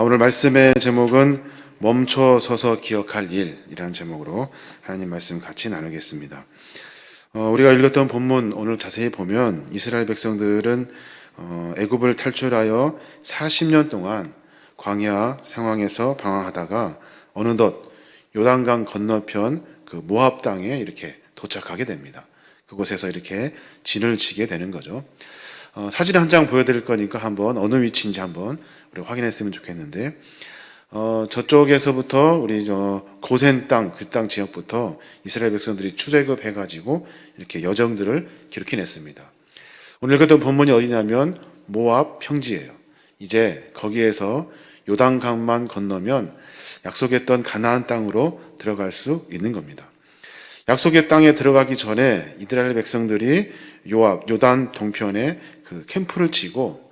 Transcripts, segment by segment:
오늘 말씀의 제목은 멈춰 서서 기억할 일이라는 제목으로 하나님 말씀 같이 나누겠습니다. 우리가 읽었던 본문 오늘 자세히 보면 이스라엘 백성들은 애굽을 탈출하여 40년 동안 광야 상황에서 방황하다가 어느덧 요단강 건너편 그 모압 땅에 이렇게 도착하게 됩니다. 그곳에서 이렇게 진을 치게 되는 거죠. 사진 한 장 보여드릴 거니까 한번 어느 위치인지 한번 우리 확인했으면 좋겠는데, 저쪽에서부터 우리 고센 땅, 그 땅 지역부터 이스라엘 백성들이 출애굽해가지고 이렇게 여정들을 기록해냈습니다. 오늘 읽었던 본문이 어디냐면 모압 평지예요. 이제 거기에서 요단강만 건너면 약속했던 가나안 땅으로 들어갈 수 있는 겁니다. 약속의 땅에 들어가기 전에 이스라엘 백성들이 요단 동편에 그 캠프를 치고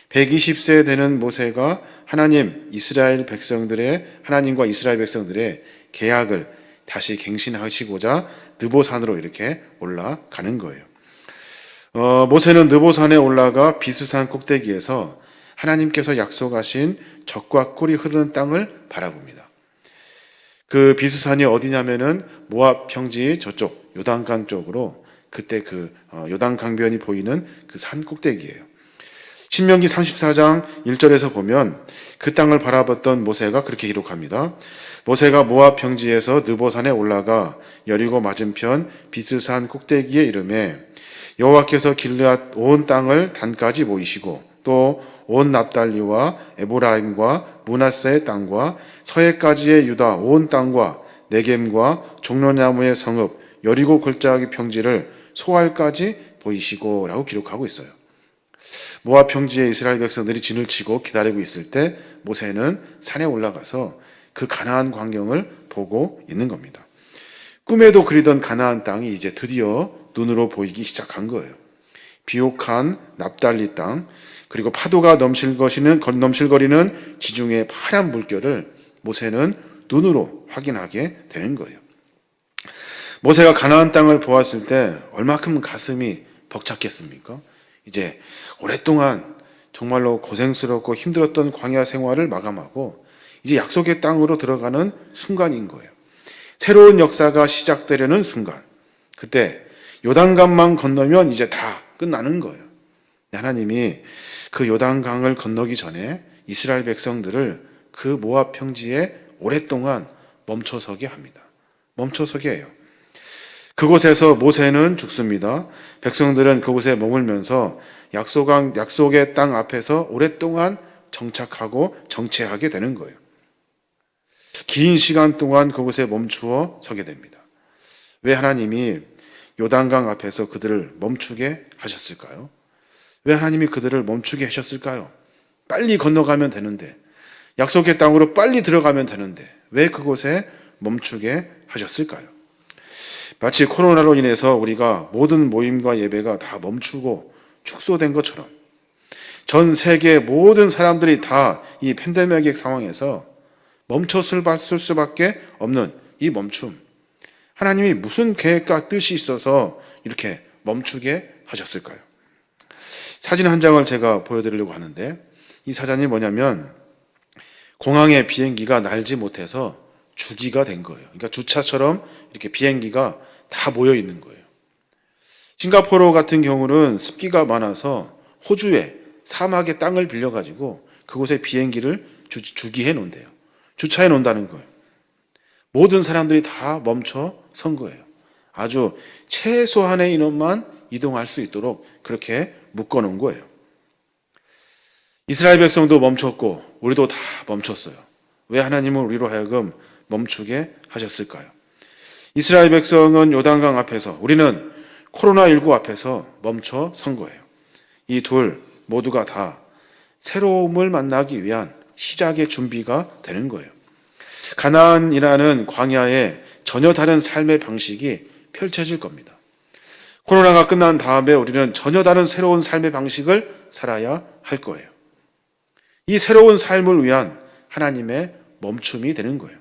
120세 되는 모세가 하나님과 이스라엘 백성들의 계약을 다시 갱신하시고자 느보산으로 이렇게 올라가는 거예요. 모세는 느보산에 올라가 비스산 꼭대기에서 하나님께서 약속하신 젖과 꿀이 흐르는 땅을 바라봅니다. 그 비스산이 어디냐면은 모압 평지 저쪽 요단강 쪽으로, 그때 그 요단강변이 보이는 그 산 꼭대기예요. 신명기 34장 1절에서 보면 그 땅을 바라봤던 모세가 그렇게 기록합니다. 모세가 모압 평지에서 느보산에 올라가 여리고 맞은편 비스산 꼭대기에 이르매 여호와께서 길르앗 온 땅을 단까지 보이시고 또 온 납달리와 에브라임과 므낫세의 땅과 서해까지의 유다 온 땅과 네겜과 종려나무의 성읍 여리고 골짜기 평지를 소알까지 보이시고 라고 기록하고 있어요. 모압 평지에 이스라엘 백성들이 진을 치고 기다리고 있을 때 모세는 산에 올라가서 그 가나안 광경을 보고 있는 겁니다. 꿈에도 그리던 가나안 땅이 이제 드디어 눈으로 보이기 시작한 거예요. 비옥한 납달리 땅, 그리고 파도가 넘실거리는 지중해 파란 물결을 모세는 눈으로 확인하게 되는 거예요. 모세가 가나안 땅을 보았을 때 얼마큼 가슴이 벅찼겠습니까? 이제 오랫동안 정말로 고생스럽고 힘들었던 광야 생활을 마감하고 이제 약속의 땅으로 들어가는 순간인 거예요. 새로운 역사가 시작되려는 순간, 그때 요단강만 건너면 이제 다 끝나는 거예요. 하나님이 그 요단강을 건너기 전에 이스라엘 백성들을 그 모압 평지에 오랫동안 멈춰서게 합니다. 멈춰서게 해요. 그곳에서 모세는 죽습니다. 백성들은 그곳에 머물면서 약속의 땅 앞에서 오랫동안 정착하고 정체하게 되는 거예요. 긴 시간 동안 그곳에 멈추어 서게 됩니다. 왜 하나님이 요단강 앞에서 그들을 멈추게 하셨을까요? 왜 하나님이 그들을 멈추게 하셨을까요? 빨리 건너가면 되는데, 약속의 땅으로 빨리 들어가면 되는데 왜 그곳에 멈추게 하셨을까요? 마치 코로나로 인해서 우리가 모든 모임과 예배가 다 멈추고 축소된 것처럼 전 세계 모든 사람들이 다 이 팬데믹 상황에서 멈췄을 수밖에 없는 이 멈춤, 하나님이 무슨 계획과 뜻이 있어서 이렇게 멈추게 하셨을까요? 사진 한 장을 제가 보여드리려고 하는데, 이 사진이 뭐냐면 공항에 비행기가 날지 못해서 주기가 된 거예요. 그러니까 주차처럼 이렇게 비행기가 다 모여 있는 거예요. 싱가포르 같은 경우는 습기가 많아서 호주에 사막의 땅을 빌려가지고 그곳에 비행기를 주기해 놓은대요. 주차해 놓는다는 거예요. 모든 사람들이 다 멈춰 선 거예요. 아주 최소한의 인원만 이동할 수 있도록 그렇게 묶어 놓은 거예요. 이스라엘 백성도 멈췄고 우리도 다 멈췄어요. 왜 하나님은 우리로 하여금 멈추게 하셨을까요? 이스라엘 백성은 요단강 앞에서, 우리는 코로나19 앞에서 멈춰 선 거예요. 이 둘 모두가 다 새로움을 만나기 위한 시작의 준비가 되는 거예요. 가나안이라는 광야에 전혀 다른 삶의 방식이 펼쳐질 겁니다. 코로나가 끝난 다음에 우리는 전혀 다른 새로운 삶의 방식을 살아야 할 거예요. 이 새로운 삶을 위한 하나님의 멈춤이 되는 거예요.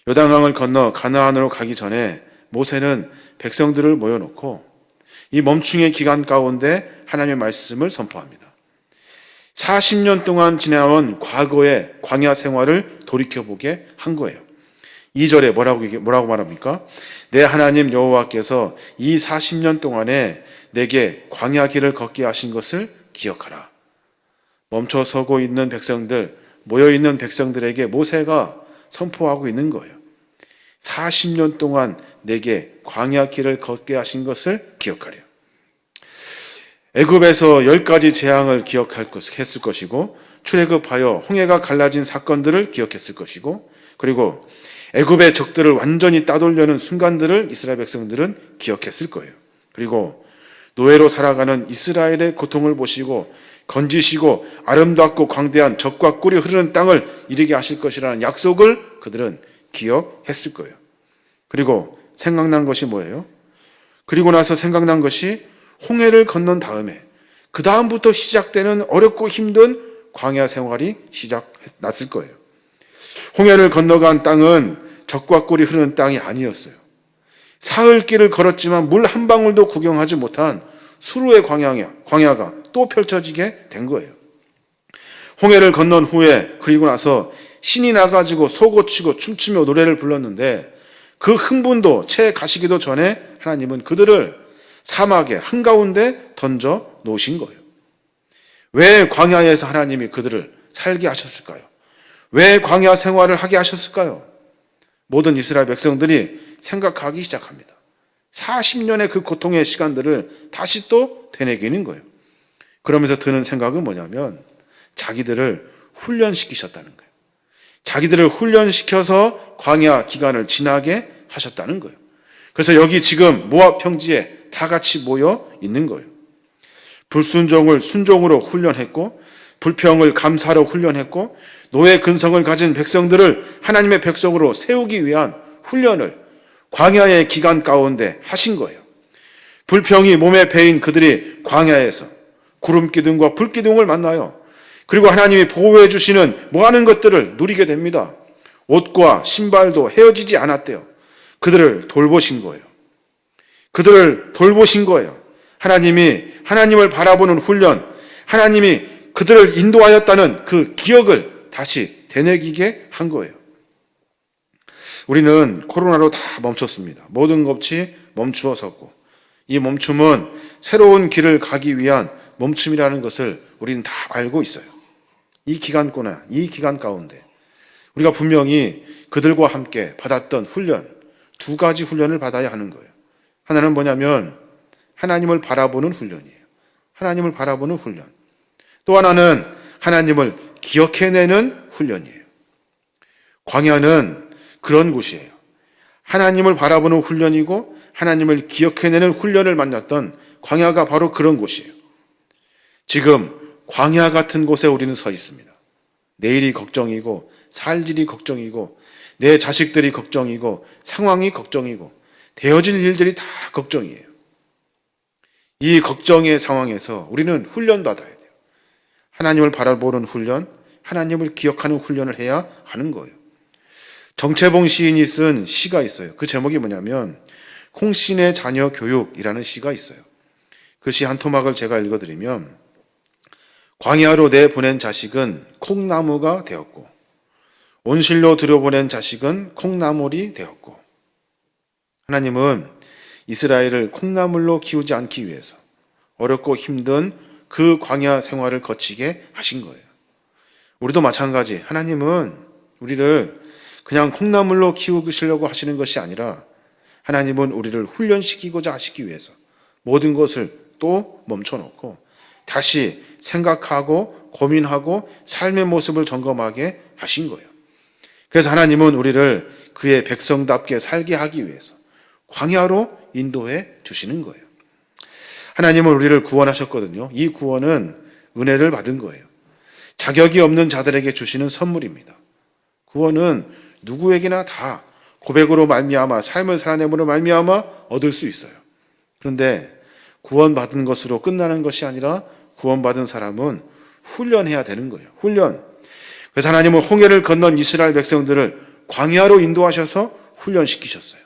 요단강을 건너 가나안으로 가기 전에 모세는 백성들을 모여놓고 이 멈춤의 기간 가운데 하나님의 말씀을 선포합니다. 40년 동안 지나온 과거의 광야 생활을 돌이켜보게 한 거예요. 2절에 뭐라고 말합니까? 내 하나님 여호와께서 이 40년 동안에 내게 광야 길을 걷게 하신 것을 기억하라. 멈춰 서고 있는 백성들, 모여있는 백성들에게 모세가 선포하고 있는 거예요. 40년 동안 내게 광야 길을 걷게 하신 것을 기억하래요. 애굽에서 10가지 재앙을 했을 것이고, 출애굽하여 홍해가 갈라진 사건들을 기억했을 것이고, 그리고 애굽의 적들을 완전히 따돌려는 순간들을 이스라엘 백성들은 기억했을 거예요. 그리고 노예로 살아가는 이스라엘의 고통을 보시고 건지시고 아름답고 광대한 젖과 꿀이 흐르는 땅을 이르게 하실 것이라는 약속을 그들은 기억했을 거예요. 그리고 생각난 것이 뭐예요? 그리고 나서 생각난 것이 홍해를 건넌 다음에 그 다음부터 시작되는 어렵고 힘든 광야 생활이 났을 거예요. 홍해를 건너간 땅은 젖과 꿀이 흐르는 땅이 아니었어요. 사흘길을 걸었지만 물 한 방울도 구경하지 못한 수루의 광야가 또 펼쳐지게 된 거예요. 홍해를 건넌 후에 그리고 나서 신이 나가지고 소고치고 춤추며 노래를 불렀는데 그 흥분도 채 가시기도 전에 하나님은 그들을 사막의 한가운데 던져 놓으신 거예요. 왜 광야에서 하나님이 그들을 살게 하셨을까요? 왜 광야 생활을 하게 하셨을까요? 모든 이스라엘 백성들이 생각하기 시작합니다. 40년의 그 고통의 시간들을 다시 또 되뇌기는 거예요. 그러면서 드는 생각은 뭐냐면 자기들을 훈련시키셨다는 거예요. 자기들을 훈련시켜서 광야 기간을 지나게 하셨다는 거예요. 그래서 여기 지금 모압 평지에 다 같이 모여 있는 거예요. 불순종을 순종으로 훈련했고, 불평을 감사로 훈련했고, 노예 근성을 가진 백성들을 하나님의 백성으로 세우기 위한 훈련을 광야의 기간 가운데 하신 거예요. 불평이 몸에 배인 그들이 광야에서 구름기둥과 불기둥을 만나요. 그리고 하나님이 보호해 주시는 많은 것들을 누리게 됩니다. 옷과 신발도 헤어지지 않았대요. 그들을 돌보신 거예요. 하나님을 바라보는 훈련, 하나님이 그들을 인도하였다는 그 기억을 다시 되뇌기게 한 거예요. 우리는 코로나로 다 멈췄습니다. 모든 것이 멈추어 섰고, 이 멈춤은 새로운 길을 가기 위한 멈춤이라는 것을 우리는 다 알고 있어요. 이 기간 가운데 우리가 분명히 그들과 함께 받았던 훈련, 2가지 훈련을 받아야 하는 거예요. 하나는 뭐냐면 하나님을 바라보는 훈련이에요. 하나님을 바라보는 훈련. 또 하나는 하나님을 기억해내는 훈련이에요. 광야는 그런 곳이에요. 하나님을 바라보는 훈련이고 하나님을 기억해내는 훈련을 만났던 광야가 바로 그런 곳이에요. 지금 광야 같은 곳에 우리는 서 있습니다. 내일이 걱정이고 살 일이 걱정이고 내 자식들이 걱정이고 상황이 걱정이고 되어질 일들이 다 걱정이에요. 이 걱정의 상황에서 우리는 훈련받아야 돼요. 하나님을 바라보는 훈련, 하나님을 기억하는 훈련을 해야 하는 거예요. 정채봉 시인이 쓴 시가 있어요. 그 제목이 뭐냐면 콩신의 자녀 교육이라는 시가 있어요. 그 시 한 토막을 제가 읽어드리면, 광야로 내보낸 자식은 콩나무가 되었고 온실로 들여보낸 자식은 콩나물이 되었고, 하나님은 이스라엘을 콩나물로 키우지 않기 위해서 어렵고 힘든 그 광야 생활을 거치게 하신 거예요. 우리도 마찬가지, 하나님은 우리를 그냥 콩나물로 키우시려고 하시는 것이 아니라 하나님은 우리를 훈련시키고자 하시기 위해서 모든 것을 또 멈춰놓고 다시 생각하고 고민하고 삶의 모습을 점검하게 하신 거예요. 그래서 하나님은 우리를 그의 백성답게 살게 하기 위해서 광야로 인도해 주시는 거예요. 하나님은 우리를 구원하셨거든요. 이 구원은 은혜를 받은 거예요. 자격이 없는 자들에게 주시는 선물입니다. 구원은 누구에게나 다 고백으로 말미암아 삶을 살아내므로 말미암아 얻을 수 있어요. 그런데 구원받은 것으로 끝나는 것이 아니라 구원받은 사람은 훈련해야 되는 거예요. 훈련. 그래서 하나님은 홍해를 건넌 이스라엘 백성들을 광야로 인도하셔서 훈련시키셨어요.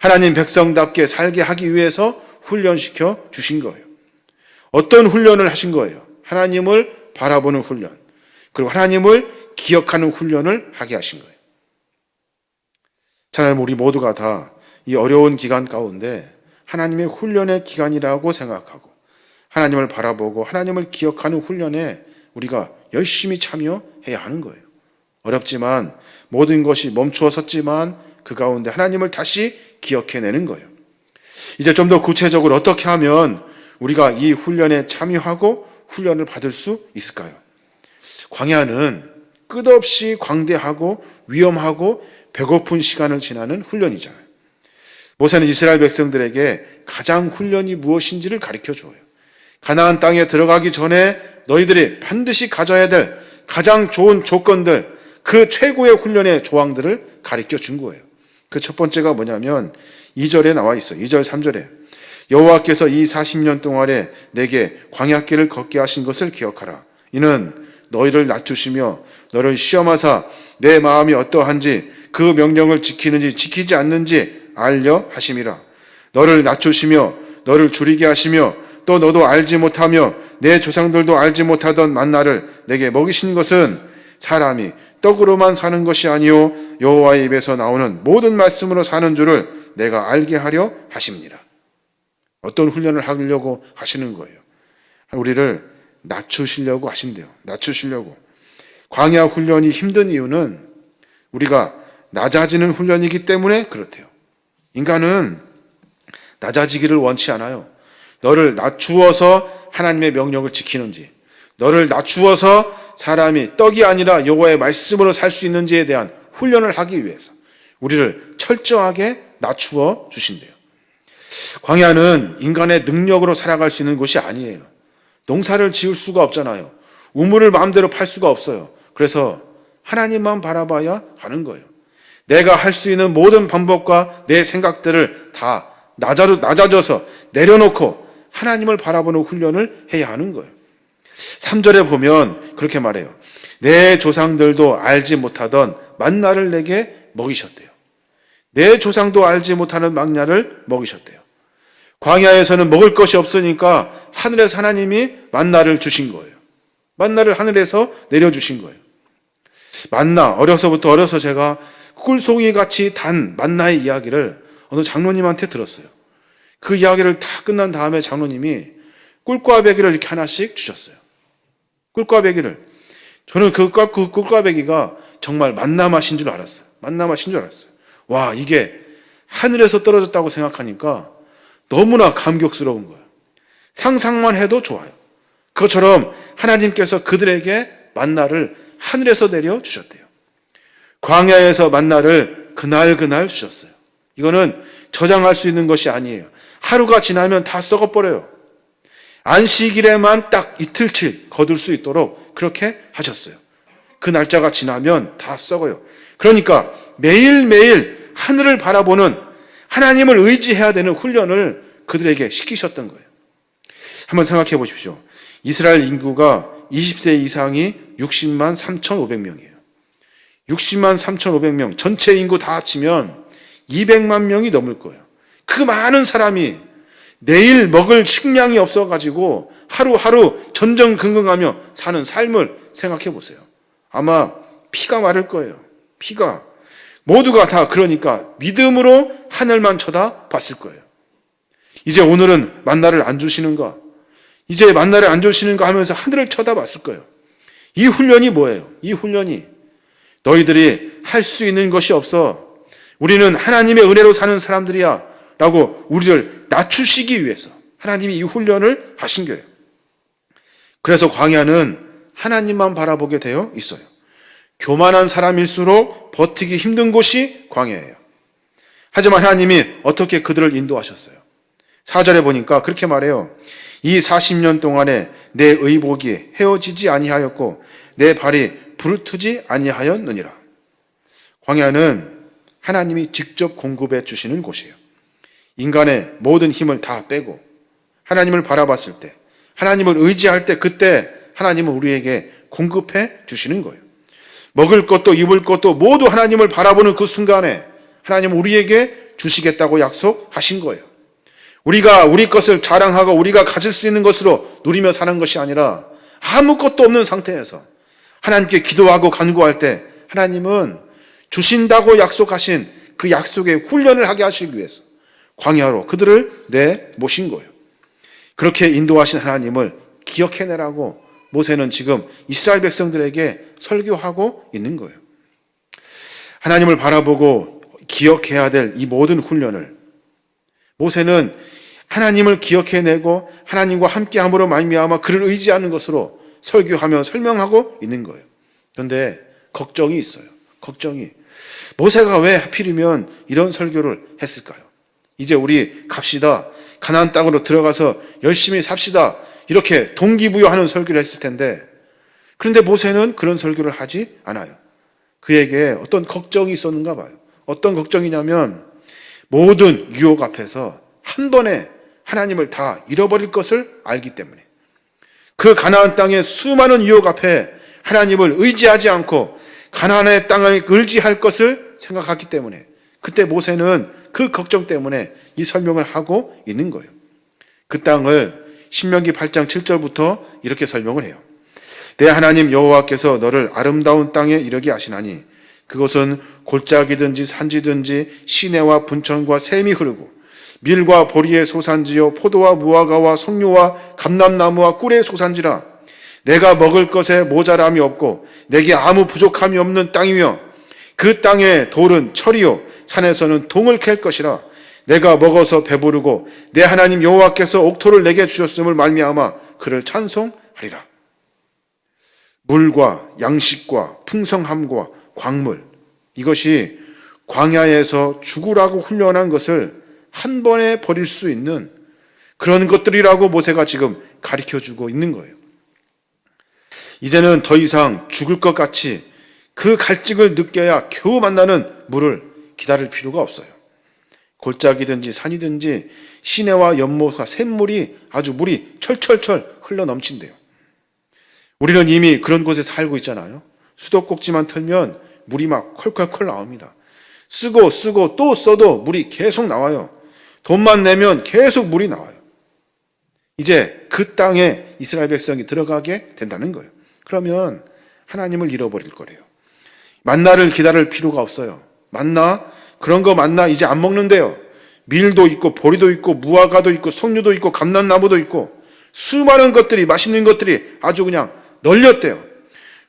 하나님 백성답게 살게 하기 위해서 훈련시켜 주신 거예요. 어떤 훈련을 하신 거예요? 하나님을 바라보는 훈련, 그리고 하나님을 기억하는 훈련을 하게 하신 거예요. 하나님, 우리 모두가 다 이 어려운 기간 가운데 하나님의 훈련의 기간이라고 생각하고 하나님을 바라보고 하나님을 기억하는 훈련에 우리가 열심히 참여해야 하는 거예요. 어렵지만 모든 것이 멈추어 섰지만 그 가운데 하나님을 다시 기억해내는 거예요. 이제 좀 더 구체적으로 어떻게 하면 우리가 이 훈련에 참여하고 훈련을 받을 수 있을까요? 광야는 끝없이 광대하고 위험하고 배고픈 시간을 지나는 훈련이잖아요. 모세는 이스라엘 백성들에게 가장 훈련이 무엇인지를 가르쳐 줘요. 가나안 땅에 들어가기 전에 너희들이 반드시 가져야 될 가장 좋은 조건들, 그 최고의 훈련의 조항들을 가르쳐 준 거예요. 그 첫 번째가 뭐냐면 2절에 나와 있어요. 2절 3절에 여호와께서 이 40년 동안에 내게 광야길을 걷게 하신 것을 기억하라. 이는 너희를 낮추시며 너를 시험하사 내 마음이 어떠한지 그 명령을 지키는지 지키지 않는지 알려 하심이라. 너를 낮추시며 너를 줄이게 하시며 또 너도 알지 못하며 내 조상들도 알지 못하던 만나를 내게 먹이신 것은 사람이 떡으로만 사는 것이 아니요 여호와의 입에서 나오는 모든 말씀으로 사는 줄을 내가 알게 하려 하심니라. 어떤 훈련을 하려고 하시는 거예요? 우리를 낮추시려고 하신대요. 낮추시려고. 광야 훈련이 힘든 이유는 우리가 낮아지는 훈련이기 때문에 그렇대요. 인간은 낮아지기를 원치 않아요. 너를 낮추어서 하나님의 명령을 지키는지, 너를 낮추어서 사람이 떡이 아니라 여호와의 말씀으로 살 수 있는지에 대한 훈련을 하기 위해서 우리를 철저하게 낮추어 주신대요. 광야는 인간의 능력으로 살아갈 수 있는 곳이 아니에요. 농사를 지을 수가 없잖아요. 우물을 마음대로 팔 수가 없어요. 그래서 하나님만 바라봐야 하는 거예요. 내가 할 수 있는 모든 방법과 내 생각들을 다 낮아져서 내려놓고 하나님을 바라보는 훈련을 해야 하는 거예요. 3절에 보면 그렇게 말해요. 내 조상들도 알지 못하던 만나를 내게 먹이셨대요. 내 조상도 알지 못하는 만나를 먹이셨대요. 광야에서는 먹을 것이 없으니까 하늘에서 하나님이 만나를 주신 거예요. 만나를 하늘에서 내려주신 거예요. 만나, 어려서 제가 꿀송이 같이 단 만나의 이야기를 어느 장로님한테 들었어요. 그 이야기를 다 끝난 다음에 장로님이 꿀꽈배기를 이렇게 하나씩 주셨어요. 꿀꽈배기를. 저는 그 꿀꽈배기가 정말 만나 맛인 줄 알았어요. 만나 맛인 줄 알았어요. 와, 이게 하늘에서 떨어졌다고 생각하니까 너무나 감격스러운 거예요. 상상만 해도 좋아요. 그것처럼 하나님께서 그들에게 만나를 하늘에서 내려 주셨대요. 광야에서 만나를 그날 주셨어요. 이거는 저장할 수 있는 것이 아니에요. 하루가 지나면 다 썩어버려요. 안식일에만 딱 이틀치 거둘 수 있도록 그렇게 하셨어요. 그 날짜가 지나면 다 썩어요. 그러니까 매일매일 하늘을 바라보는 하나님을 의지해야 되는 훈련을 그들에게 시키셨던 거예요. 한번 생각해 보십시오. 이스라엘 인구가 20세 이상이 60만 3,500명이에요. 60만 3,500명, 전체 인구 다 합치면 200만 명이 넘을 거예요. 그 많은 사람이 내일 먹을 식량이 없어가지고 하루하루 전전긍긍하며 사는 삶을 생각해 보세요. 아마 피가 마를 거예요. 피가. 모두가 다 그러니까 믿음으로 하늘만 쳐다봤을 거예요. 이제 오늘은 만나를 안 주시는가? 이제 만나를 안 주시는가 하면서 하늘을 쳐다봤을 거예요. 이 훈련이 뭐예요? 이 훈련이 너희들이 할 수 있는 것이 없어. 우리는 하나님의 은혜로 사는 사람들이야 라고 우리를 낮추시기 위해서 하나님이 이 훈련을 하신 거예요. 그래서 광야는 하나님만 바라보게 되어 있어요. 교만한 사람일수록 버티기 힘든 곳이 광야예요. 하지만 하나님이 어떻게 그들을 인도하셨어요? 4절에 보니까 그렇게 말해요. 이 40년 동안에 내 의복이 헤어지지 아니하였고 내 발이 부르트지 아니하였느니라. 광야는 하나님이 직접 공급해 주시는 곳이에요. 인간의 모든 힘을 다 빼고 하나님을 바라봤을 때, 하나님을 의지할 때, 그때 하나님은 우리에게 공급해 주시는 거예요. 먹을 것도 입을 것도 모두 하나님을 바라보는 그 순간에 하나님은 우리에게 주시겠다고 약속하신 거예요. 우리가 우리 것을 자랑하고 우리가 가질 수 있는 것으로 누리며 사는 것이 아니라 아무것도 없는 상태에서 하나님께 기도하고 간구할 때 하나님은 주신다고 약속하신 그 약속의 훈련을 하게 하시기 위해서 광야로 그들을 내모신 거예요. 그렇게 인도하신 하나님을 기억해내라고 모세는 지금 이스라엘 백성들에게 설교하고 있는 거예요. 하나님을 바라보고 기억해야 될 이 모든 훈련을 모세는 하나님을 기억해내고 하나님과 함께함으로 말미암아 그를 의지하는 것으로 설교하며 설명하고 있는 거예요. 그런데 걱정이 있어요. 걱정이. 모세가 왜 하필이면 이런 설교를 했을까요? 이제 우리 갑시다. 가나안 땅으로 들어가서 열심히 삽시다. 이렇게 동기부여하는 설교를 했을 텐데 그런데 모세는 그런 설교를 하지 않아요. 그에게 어떤 걱정이 있었는가 봐요. 어떤 걱정이냐면 모든 유혹 앞에서 한 번에 하나님을 다 잃어버릴 것을 알기 때문에 그 가나안 땅의 수많은 유혹 앞에 하나님을 의지하지 않고 가나안의 땅을 의지할 것을 생각했기 때문에 그때 모세는 그 걱정 때문에 이 설명을 하고 있는 거예요. 그 땅을 신명기 8장 7절부터 이렇게 설명을 해요. 내 하나님 여호와께서 너를 아름다운 땅에 이르게 하시나니 그것은 골짜기든지 산지든지 시내와 분천과 샘이 흐르고 밀과 보리의 소산지요 포도와 무화과와 석류와 감람나무와 꿀의 소산지라. 내가 먹을 것에 모자람이 없고 내게 아무 부족함이 없는 땅이며 그 땅의 돌은 철이요 산에서는 동을 캘 것이라. 내가 먹어서 배부르고 내 하나님 여호와께서 옥토를 내게 주셨음을 말미암아 그를 찬송하리라. 물과 양식과 풍성함과 광물, 이것이 광야에서 죽으라고 훈련한 것을 한 번에 버릴 수 있는 그런 것들이라고 모세가 지금 가르쳐주고 있는 거예요. 이제는 더 이상 죽을 것 같이 그 갈증을 느껴야 겨우 만나는 물을 기다릴 필요가 없어요. 골짜기든지 산이든지 시내와 연못과 샘물이 아주 물이 철철철 흘러 넘친대요. 우리는 이미 그런 곳에 살고 있잖아요. 수도꼭지만 틀면 물이 막 콜콜콜 나옵니다. 쓰고 또 써도 물이 계속 나와요. 돈만 내면 계속 물이 나와요. 이제 그 땅에 이스라엘 백성이 들어가게 된다는 거예요. 그러면 하나님을 잃어버릴 거래요. 만나를 기다릴 필요가 없어요. 그런 거 만나 이제 안 먹는데요. 밀도 있고 보리도 있고 무화과도 있고 석류도 있고 감람나무도 있고 수많은 것들이 맛있는 것들이 아주 그냥 널렸대요.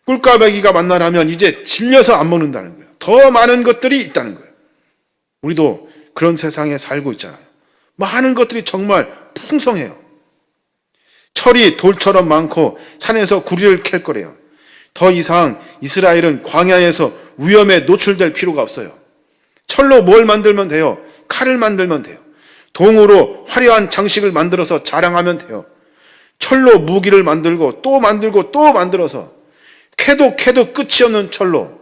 꿀까배기가 만나라면 이제 질려서 안 먹는다는 거예요. 더 많은 것들이 있다는 거예요. 우리도 그런 세상에 살고 있잖아요. 많은 것들이 정말 풍성해요. 철이 돌처럼 많고 산에서 구리를 캘 거래요. 더 이상 이스라엘은 광야에서 위험에 노출될 필요가 없어요. 철로 뭘 만들면 돼요? 칼을 만들면 돼요. 동으로 화려한 장식을 만들어서 자랑하면 돼요. 철로 무기를 만들고 또 만들어서 캐도 끝이 없는 철로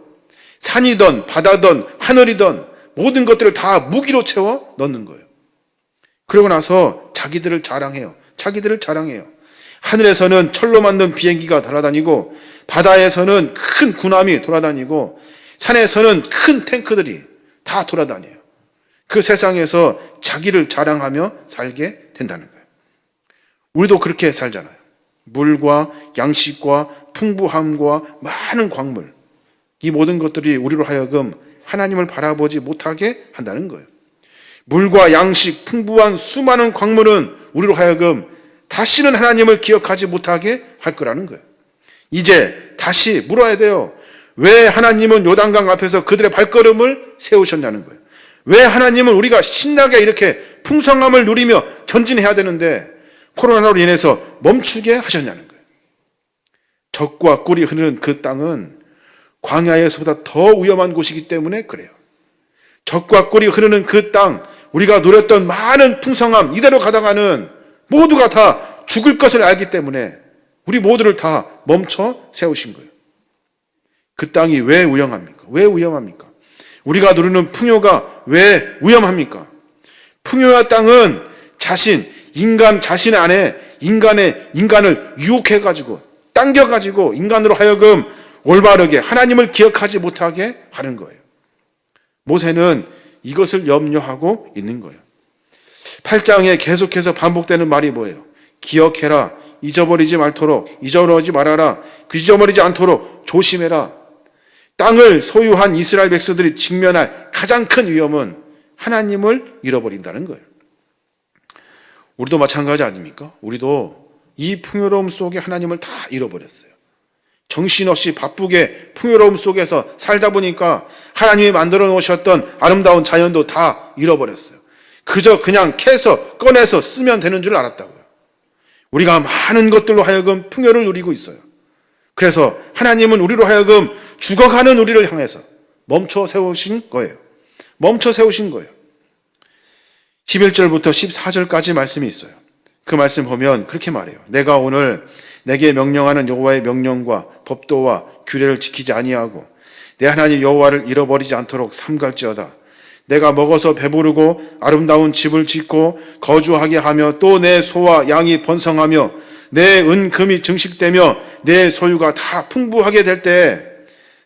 산이든 바다든 하늘이든 모든 것들을 다 무기로 채워 넣는 거예요. 그러고 나서 자기들을 자랑해요. 하늘에서는 철로 만든 비행기가 돌아다니고 바다에서는 큰 군함이 돌아다니고 산에서는 큰 탱크들이 다 돌아다녀요. 그 세상에서 자기를 자랑하며 살게 된다는 거예요. 우리도 그렇게 살잖아요. 물과 양식과 풍부함과 많은 광물, 이 모든 것들이 우리로 하여금 하나님을 바라보지 못하게 한다는 거예요. 물과 양식, 풍부한 수많은 광물은 우리로 하여금 다시는 하나님을 기억하지 못하게 할 거라는 거예요. 이제 다시 물어야 돼요. 왜 하나님은 요단강 앞에서 그들의 발걸음을 세우셨냐는 거예요. 왜 하나님은 우리가 신나게 이렇게 풍성함을 누리며 전진해야 되는데 코로나로 인해서 멈추게 하셨냐는 거예요. 젖과 꿀이 흐르는 그 땅은 광야에서보다 더 위험한 곳이기 때문에 그래요. 젖과 꿀이 흐르는 그 땅, 우리가 누렸던 많은 풍성함, 이대로 가다가는 모두가 다 죽을 것을 알기 때문에 우리 모두를 다 멈춰 세우신 거예요. 그 땅이 왜 위험합니까? 우리가 누리는 풍요가 왜 위험합니까? 풍요의 땅은 인간 자신 안에 인간을 유혹해가지고 당겨가지고 인간으로 하여금 올바르게 하나님을 기억하지 못하게 하는 거예요. 모세는 이것을 염려하고 있는 거예요. 8장에 계속해서 반복되는 말이 뭐예요? 기억해라, 잊어버리지 말아라. 잊어버리지 않도록 조심해라. 땅을 소유한 이스라엘 백성들이 직면할 가장 큰 위험은 하나님을 잃어버린다는 거예요. 우리도 마찬가지 아닙니까? 우리도 이 풍요로움 속에 하나님을 다 잃어버렸어요. 정신없이 바쁘게 풍요로움 속에서 살다 보니까 하나님이 만들어 놓으셨던 아름다운 자연도 다 잃어버렸어요. 그저 그냥 캐서 꺼내서 쓰면 되는 줄 알았다고요. 우리가 많은 것들로 하여금 풍요를 누리고 있어요. 그래서 하나님은 우리로 하여금 죽어가는 우리를 향해서 멈춰 세우신 거예요. 11절부터 14절까지 말씀이 있어요. 그 말씀 보면 그렇게 말해요. 내가 오늘 내게 명령하는 여호와의 명령과 법도와 규례를 지키지 아니하고 내 하나님 여호와를 잃어버리지 않도록 삼갈지어다. 내가 먹어서 배부르고 아름다운 집을 짓고 거주하게 하며 또 내 소와 양이 번성하며 내 은금이 증식되며 내 소유가 다 풍부하게 될 때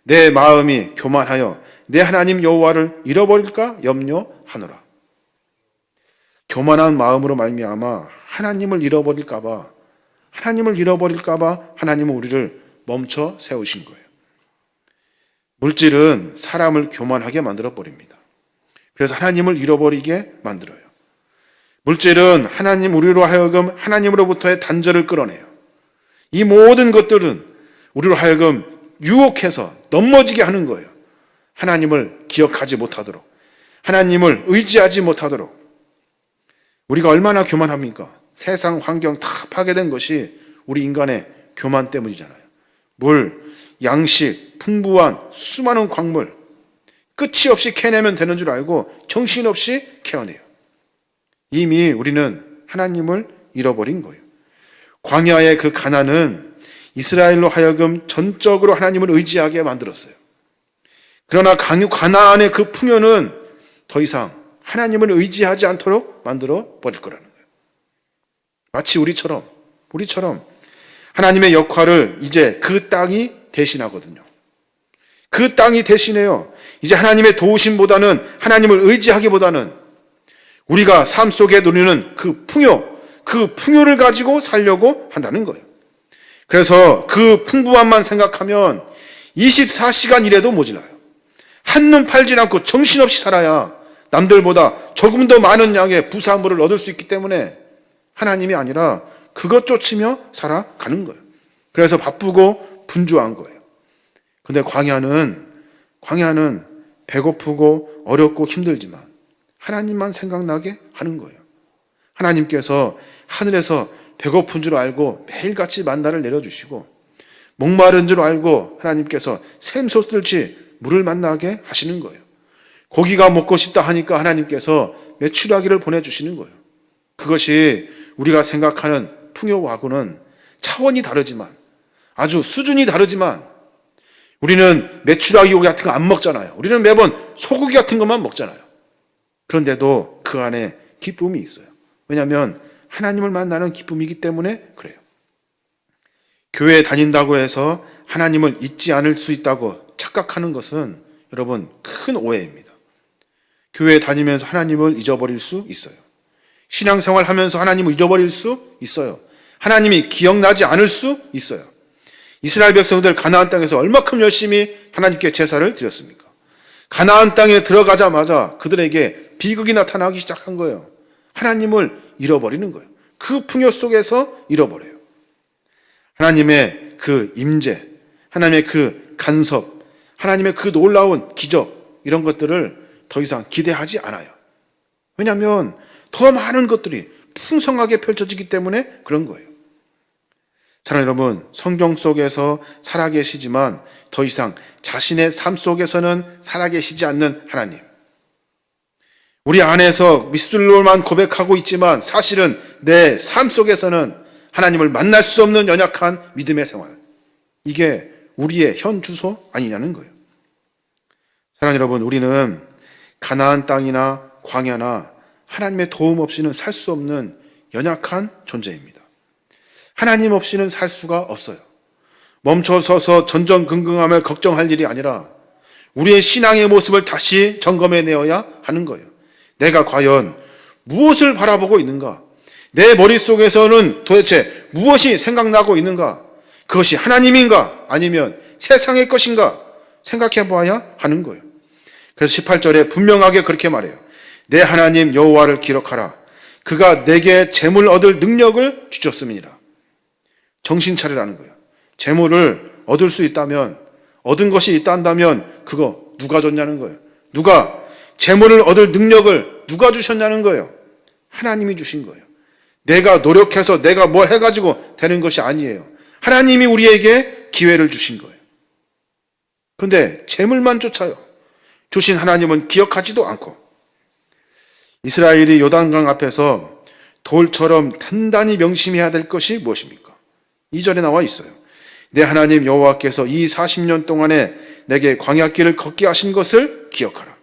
내 마음이 교만하여 내 하나님 여호와를 잃어버릴까 염려하노라. 교만한 마음으로 말미암아 하나님을 잃어버릴까 봐 하나님은 우리를 멈춰 세우신 거예요. 물질은 사람을 교만하게 만들어 버립니다. 그래서 하나님을 잃어버리게 만들어요. 물질은 우리로 하여금 하나님으로부터의 단절을 끌어내요. 이 모든 것들은 우리로 하여금 유혹해서 넘어지게 하는 거예요. 하나님을 기억하지 못하도록, 하나님을 의지하지 못하도록. 우리가 얼마나 교만합니까? 세상 환경 다 파괴된 것이 우리 인간의 교만 때문이잖아요. 물, 양식, 풍부한 수많은 광물, 끝이 없이 캐내면 되는 줄 알고 정신없이 캐어내요. 이미 우리는 하나님을 잃어버린 거예요. 광야의 그 가난은 이스라엘로 하여금 전적으로 하나님을 의지하게 만들었어요. 그러나 가나안의 그 풍요는 더 이상 하나님을 의지하지 않도록 만들어 버릴 거라는 거예요. 마치 우리처럼 하나님의 역할을 이제 그 땅이 대신하거든요. 그 땅이 대신해요. 이제 하나님의 도우심보다는 하나님을 의지하기보다는 우리가 삶 속에 누리는 그 풍요를 가지고 살려고 한다는 거예요. 그래서 그 풍부함만 생각하면 24시간 일해도 모자라요. 한눈 팔지 않고 정신없이 살아야 남들보다 조금 더 많은 양의 부산물을 얻을 수 있기 때문에 하나님이 아니라 그것 쫓으며 살아가는 거예요. 그래서 바쁘고 분주한 거예요. 근데 광야는 배고프고 어렵고 힘들지만 하나님만 생각나게 하는 거예요. 하나님께서 하늘에서 배고픈 줄 알고 매일같이 만나를 내려주시고 목마른 줄 알고 하나님께서 샘솟듯이 물을 만나게 하시는 거예요. 고기가 먹고 싶다 하니까 하나님께서 메추라기를 보내주시는 거예요. 그것이 우리가 생각하는 풍요하고는 차원이 다르지만, 아주 수준이 다르지만, 우리는 메추라기 고기 같은 거 안 먹잖아요. 우리는 매번 소고기 같은 것만 먹잖아요. 그런데도 그 안에 기쁨이 있어요. 왜냐하면 하나님을 만나는 기쁨이기 때문에 그래요. 교회에 다닌다고 해서 하나님을 잊지 않을 수 있다고 착각하는 것은 여러분 큰 오해입니다. 교회에 다니면서 하나님을 잊어버릴 수 있어요. 신앙생활 하면서 하나님을 잊어버릴 수 있어요. 하나님이 기억나지 않을 수 있어요. 이스라엘 백성들 가나안 땅에서 얼마큼 열심히 하나님께 제사를 드렸습니까? 가나안 땅에 들어가자마자 그들에게 비극이 나타나기 시작한 거예요. 하나님을 잃어버리는 거예요. 그 풍요 속에서 잃어버려요. 하나님의 그 임재, 하나님의 그 간섭, 하나님의 그 놀라운 기적, 이런 것들을 더 이상 기대하지 않아요. 왜냐하면 더 많은 것들이 풍성하게 펼쳐지기 때문에 그런 거예요. 사랑하는 여러분, 성경 속에서 살아계시지만 더 이상 자신의 삶 속에서는 살아계시지 않는 하나님. 우리 안에서 미술로만 고백하고 있지만 사실은 내 삶 속에서는 하나님을 만날 수 없는 연약한 믿음의 생활. 이게 우리의 현 주소 아니냐는 거예요. 사랑하는 여러분, 우리는 가나안 땅이나 광야나 하나님의 도움 없이는 살 수 없는 연약한 존재입니다. 하나님 없이는 살 수가 없어요. 멈춰서서 전전긍긍하며 걱정할 일이 아니라 우리의 신앙의 모습을 다시 점검해 내어야 하는 거예요. 내가 과연 무엇을 바라보고 있는가? 내 머릿속에서는 도대체 무엇이 생각나고 있는가? 그것이 하나님인가? 아니면 세상의 것인가? 생각해 보아야 하는 거예요. 그래서 18절에 분명하게 그렇게 말해요. 내 하나님 여호와를 기록하라. 그가 내게 재물 얻을 능력을 주셨음이니라. 정신 차리라는 거예요. 재물을 얻을 수 있다면, 얻은 것이 있다면 그거 누가 줬냐는 거예요. 누가 재물을 얻을 능력을 누가 주셨냐는 거예요. 하나님이 주신 거예요. 내가 노력해서 내가 뭘 해가지고 되는 것이 아니에요. 하나님이 우리에게 기회를 주신 거예요. 그런데 재물만 쫓아요. 주신 하나님은 기억하지도 않고. 이스라엘이 요단강 앞에서 돌처럼 단단히 명심해야 될 것이 무엇입니까? 2절에 나와 있어요. 내 하나님 여호와께서 이 40년 동안에 내게 광야길을 걷게 하신 것을 기억하라.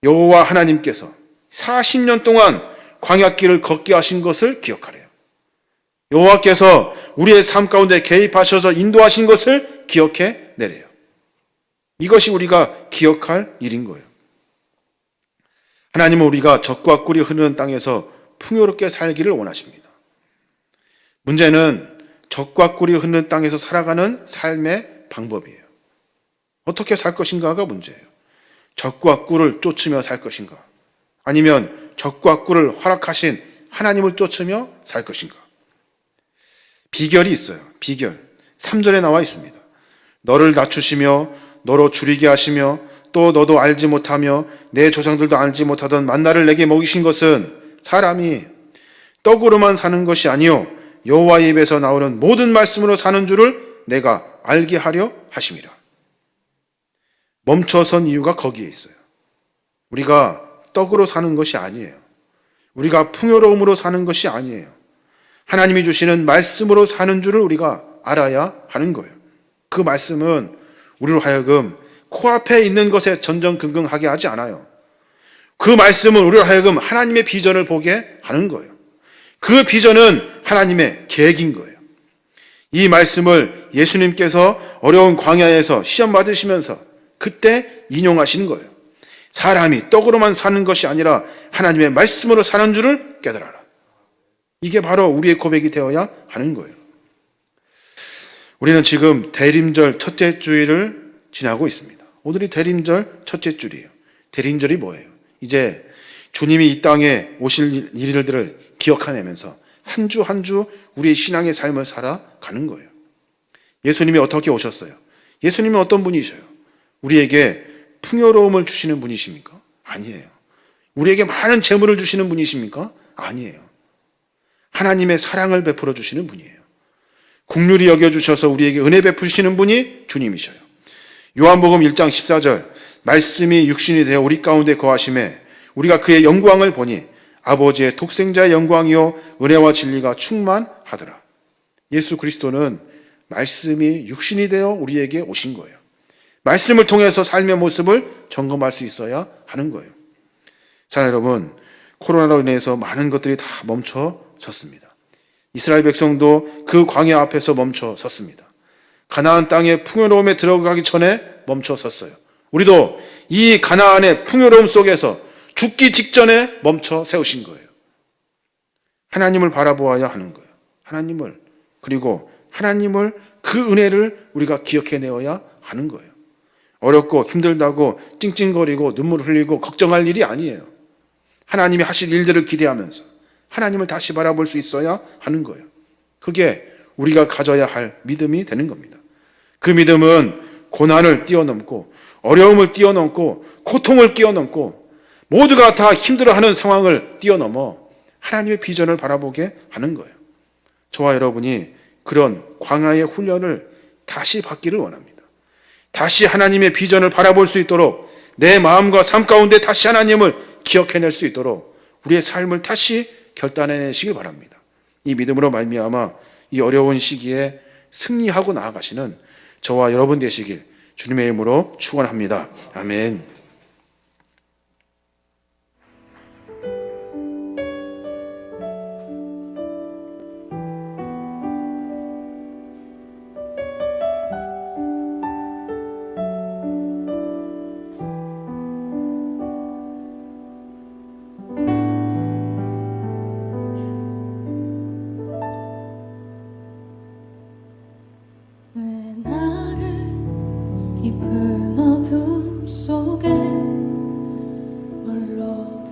여호와 하나님께서 40년 동안 광야길을 걷게 하신 것을 기억하래요. 여호와께서 우리의 삶 가운데 개입하셔서 인도하신 것을 기억해 내래요. 이것이 우리가 기억할 일인 거예요. 하나님은 우리가 젖과 꿀이 흐르는 땅에서 풍요롭게 살기를 원하십니다. 문제는 젖과 꿀이 흐르는 땅에서 살아가는 삶의 방법이에요. 어떻게 살 것인가가 문제예요. 젖과 꿀을 쫓으며 살 것인가? 아니면 젖과 꿀을 허락하신 하나님을 쫓으며 살 것인가? 비결이 있어요. 비결. 3절에 나와 있습니다. 너를 낮추시며 너로 줄이게 하시며 또 너도 알지 못하며 내 조상들도 알지 못하던 만나를 내게 먹이신 것은 사람이 떡으로만 사는 것이 아니요 여호와의 입에서 나오는 모든 말씀으로 사는 줄을 내가 알게 하려 하심이라. 멈춰선 이유가 거기에 있어요. 우리가 떡으로 사는 것이 아니에요. 우리가 풍요로움으로 사는 것이 아니에요. 하나님이 주시는 말씀으로 사는 줄을 우리가 알아야 하는 거예요. 그 말씀은 우리로 하여금 코앞에 있는 것에 전전긍긍하게 하지 않아요. 그 말씀은 우리로 하여금 하나님의 비전을 보게 하는 거예요. 그 비전은 하나님의 계획인 거예요. 이 말씀을 예수님께서 어려운 광야에서 시험 받으시면서 그때 인용하시는 거예요. 사람이 떡으로만 사는 것이 아니라 하나님의 말씀으로 사는 줄을 깨달아라. 이게 바로 우리의 고백이 되어야 하는 거예요. 우리는 지금 대림절 첫째 주일을 지나고 있습니다. 오늘이 대림절 첫째 주일이에요. 대림절이 뭐예요? 이제 주님이 이 땅에 오실 일들을 기억해내면서 한 주 한 주 우리의 신앙의 삶을 살아가는 거예요. 예수님이 어떻게 오셨어요? 예수님은 어떤 분이셔요? 우리에게 풍요로움을 주시는 분이십니까? 아니에요. 우리에게 많은 재물을 주시는 분이십니까? 아니에요. 하나님의 사랑을 베풀어 주시는 분이에요. 긍휼히 여겨주셔서 우리에게 은혜 베푸시는 분이 주님이셔요. 요한복음 1장 14절 말씀이 육신이 되어 우리 가운데 거하심에 우리가 그의 영광을 보니 아버지의 독생자의 영광이요 은혜와 진리가 충만하더라. 예수 그리스도는 말씀이 육신이 되어 우리에게 오신 거예요. 말씀을 통해서 삶의 모습을 점검할 수 있어야 하는 거예요. 자, 여러분, 코로나로 인해서 많은 것들이 다 멈춰섰습니다. 이스라엘 백성도 그 광야 앞에서 멈춰섰습니다. 가나안 땅의 풍요로움에 들어가기 전에 멈춰섰어요. 우리도 이 가나안의 풍요로움 속에서 죽기 직전에 멈춰 세우신 거예요. 하나님을 바라보아야 하는 거예요. 하나님을, 그리고 하나님을, 그 은혜를 우리가 기억해내어야 하는 거예요. 어렵고 힘들다고 찡찡거리고 눈물 흘리고 걱정할 일이 아니에요. 하나님이 하실 일들을 기대하면서 하나님을 다시 바라볼 수 있어야 하는 거예요. 그게 우리가 가져야 할 믿음이 되는 겁니다. 그 믿음은 고난을 뛰어넘고 어려움을 뛰어넘고 고통을 뛰어넘고 모두가 다 힘들어하는 상황을 뛰어넘어 하나님의 비전을 바라보게 하는 거예요. 저와 여러분이 그런 광야의 훈련을 다시 받기를 원합니다. 다시 하나님의 비전을 바라볼 수 있도록 내 마음과 삶 가운데 다시 하나님을 기억해낼 수 있도록 우리의 삶을 다시 결단해내시길 바랍니다. 이 믿음으로 말미암아 이 어려운 시기에 승리하고 나아가시는 저와 여러분 되시길 주님의 이름으로 축원합니다. 아멘.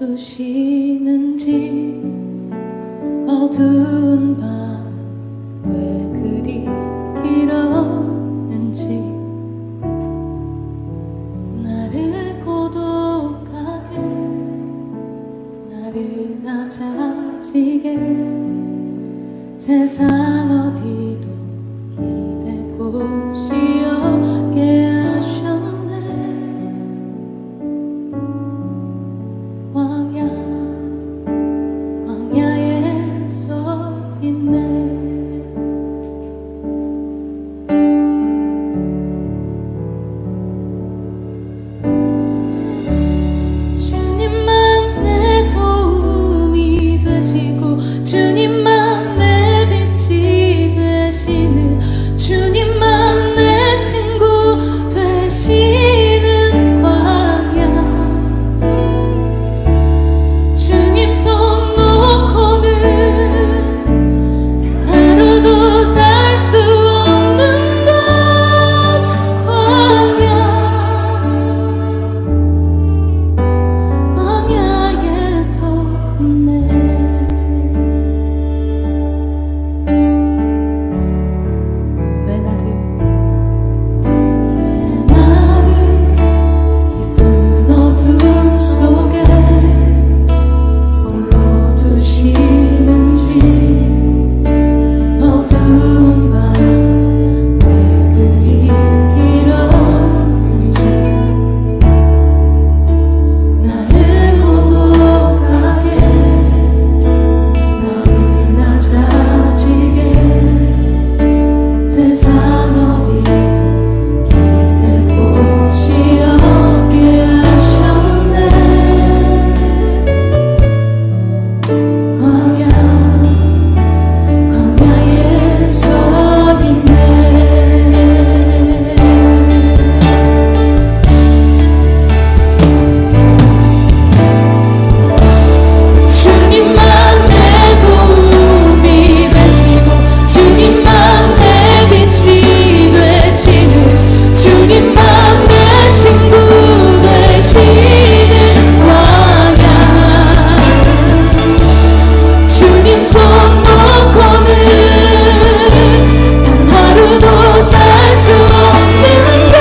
두시는지 어두운 밤은 왜 그리 길었는지 나를 고독하게 나를 낮아지게 세상 어디도 기댈 곳이 없게 하셨네. 광야에 서 있네. 주님만 내 도움이 되시고 주님만 내 빛이 되시는 주님만 내 친구 되시는 광야. 주님 손 놓고는 하루도 살 수 없는 것 광야에 서 있네. 왜 나를 깊은 어둠 속에 홀로 두시는지 어두운 밤 왜 그리 길었는지 나를 고독하게 나를 낮아지게 세상 어디도 기댈 곳이 없게 하셨네. 광야에 서 있네. 주님만 내 도움이 되시고 주님만 내 빛이 되시는 주님만 내 친구 되시는 광야. 주님 손 놓고는 단 하루도 살 수 없는 것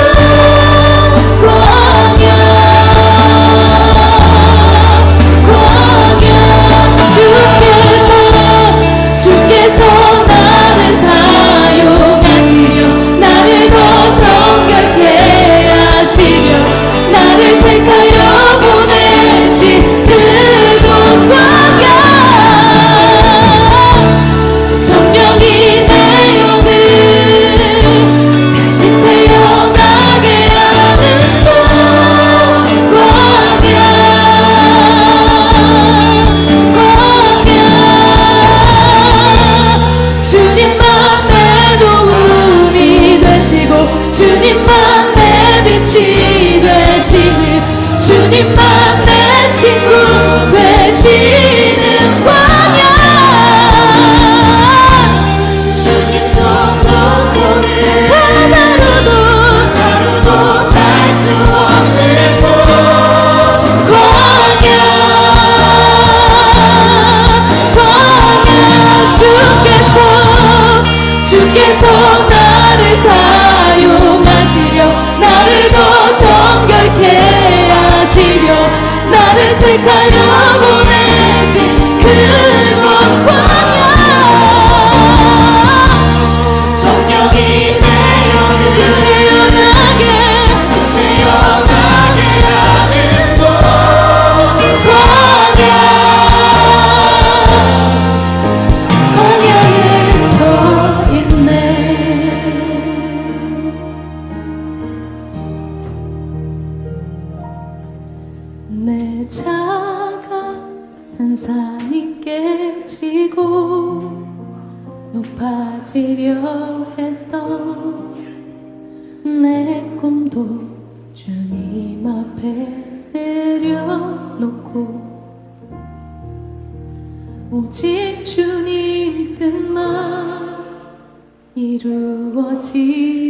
광야. 주께서 나를 사용하시려 나를 더 정결케 하시려 나를 택하여 보내신 그곳 광야. 성령이 내 영을 다시 태어나게 하는 것 광야. 주님만 내 도움이 되시고 주님만 내 빛이 되시는 주님만 내 친구 되시는 광야. 주님 손 놓고는 하루도 살 수 없는 곳 광야. 주께서 나를 사용하시려 나를 더 정결케 하시려 나를 택하여 보내신 그곳 광야. 성령이 내 영을 태어나게 하는 곳 광야. 광야에 서 있네. 내 작은 산산이 깨지고 높아지려 했던 내 꿈도 주님 앞에 내려놓고 오직 주님 뜻만 이루어지